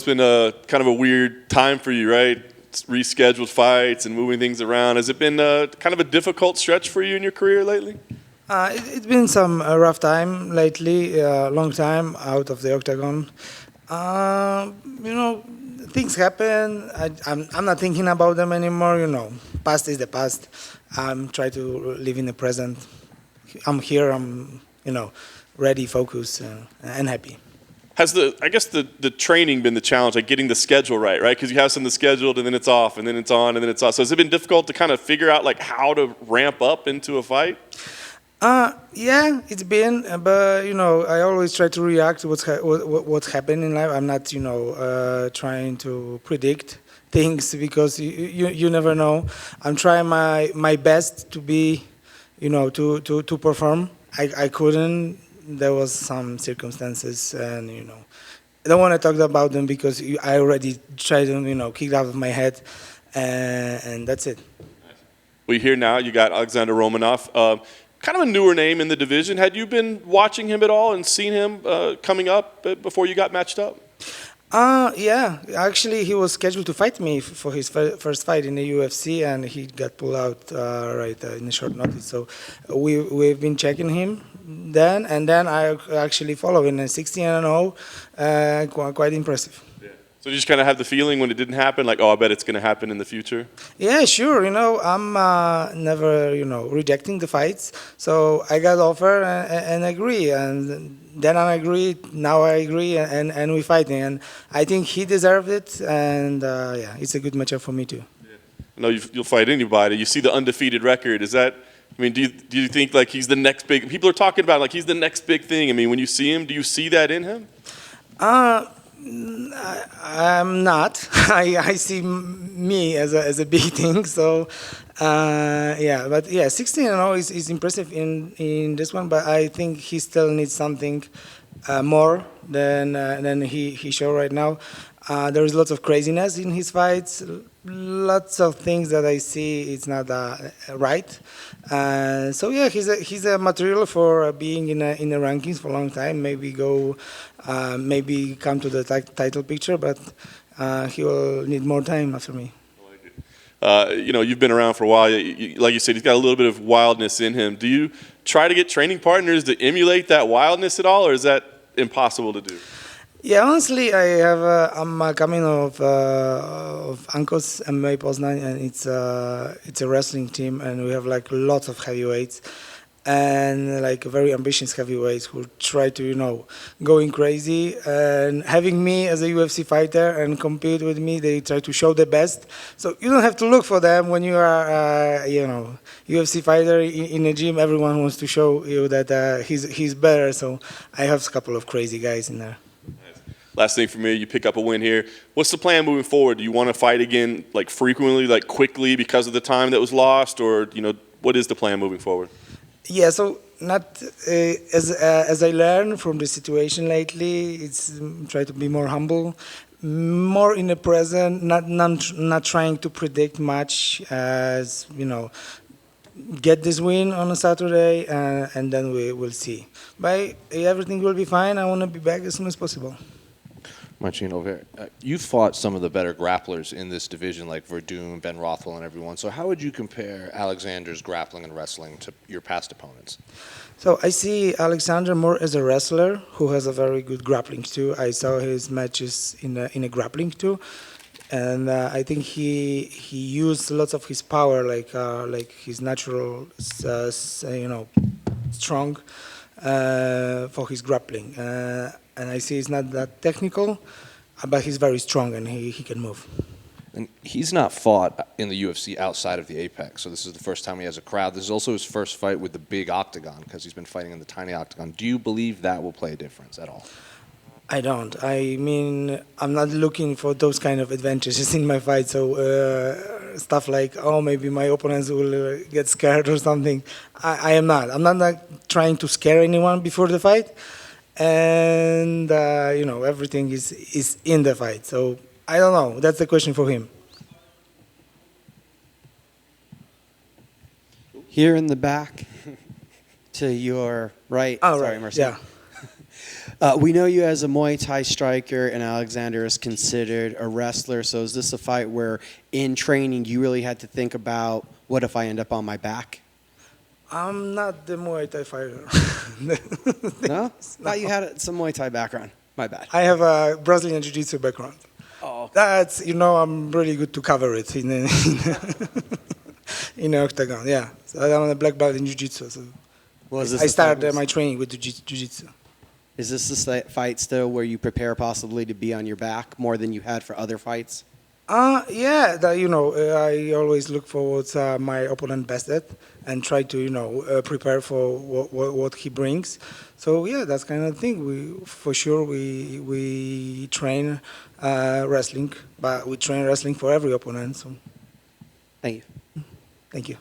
been a kind of a weird time for you, right? It's rescheduled fights and moving things around. Has it been kind of a difficult stretch for you in your career lately? It's been some rough time lately, long time out of the octagon. You know, things happen. I'm not thinking about them anymore. You know, past is the past. I'm trying to live in the present. I'm here. I'm ready, focused, and happy. Has the training been the challenge, like getting the schedule right? Because you have something scheduled and then it's off and then it's on and then it's off. So has it been difficult to kind of figure out like how to ramp up into a fight? Yeah, it's been, but I always try to react to what's happening in life. I'm not, trying to predict things because you never know. I'm trying my best to be, to perform. I couldn't. There was some circumstances, and I don't want to talk about them because I already tried to, kick it out of my head, and that's it. Well, here now you got Alexandr Romanov. Kind of a newer name in the division. Had you been watching him at all and seen him coming up before you got matched up? Yeah. Actually, he was scheduled to fight me for his first fight in the UFC, and he got pulled out in a short notice. So we've been checking him then, and then I actually followed in a 16-0, quite impressive. So you just kind of have the feeling when it didn't happen, like, oh, I bet it's going to happen in the future? Yeah, sure. I'm never, rejecting the fights. So I got offer and agree. And then I agree. Now I agree. And we fighting. And I think he deserved it. And, yeah, it's a good matchup for me, too. Yeah. I know you'll fight anybody. You see the undefeated record. Is that, do you think, like, he's the next big, people are talking about, like, he's the next big thing. When you see him, do you see that in him? I'm not. I see me as a big thing. So, yeah. But yeah, 16-0 is impressive in this one. But I think he still needs something more than he showed right now. There is lots of craziness in his fights. Lots of things that I see it's not right. So yeah, he's a material for being in the rankings for a long time. Maybe come to the title picture, but he will need more time after me. You've been around for a while. Like you said, he's got a little bit of wildness in him. Do you try to get training partners to emulate that wildness at all, or is that impossible to do? Yeah, honestly, I'm coming of Ankos MMA Poznan, and it's a wrestling team, and we have like lots of heavyweights, and like very ambitious heavyweights who try to going crazy, and having me as a UFC fighter and compete with me, they try to show the best. So you don't have to look for them when you are UFC fighter in a gym. Everyone wants to show you that he's better. So I have a couple of crazy guys in there. Last thing for me, you pick up a win here. What's the plan moving forward? Do you want to fight again, like frequently, like quickly because of the time that was lost, or what is the plan moving forward? Yeah, so not as I learned from the situation lately, it's try to be more humble, more in the present, not trying to predict much. As get this win on a Saturday, and then we will see. But everything will be fine. I want to be back as soon as possible. Marcin, you've fought some of the better grapplers in this division, like Verdun, Ben Rothwell, and everyone. So how would you compare Alexandr's grappling and wrestling to your past opponents? So I see Alexandr more as a wrestler who has a very good grappling too. I saw his matches in a grappling too, and I think he used lots of his power, like his natural, strong, for his grappling. And I see he's not that technical, but he's very strong and he can move. And he's not fought in the UFC outside of the Apex, so this is the first time he has a crowd. This is also his first fight with the big octagon because he's been fighting in the tiny octagon. Do you believe that will play a difference at all? I don't. I'm not looking for those kind of advantages in my fight. So stuff like, maybe my opponents will get scared or something. I am not. I'm not trying to scare anyone before the fight. And everything is in the fight. So I don't know. That's the question for him. Here in the back, to your right. Oh, Sorry, right. Marcin. Yeah. We know you as a Muay Thai striker, and Alexander is considered a wrestler. So is this a fight where, in training, you really had to think about, what if I end up on my back? I'm not the Muay Thai fighter. No? Thought you had some Muay Thai background. My bad. I have a Brazilian Jiu-Jitsu background. Oh. That's, I'm really good to cover it in in the octagon, yeah. So I'm a black belt in Jiu-Jitsu. So I started my training with Jiu-Jitsu. Is this the fight still where you prepare possibly to be on your back more than you had for other fights? Yeah, I always look for what my opponent best at and try to, prepare for what he brings. So yeah, that's kind of thing. We train wrestling, but we train wrestling for every opponent. So Thank you. thank you.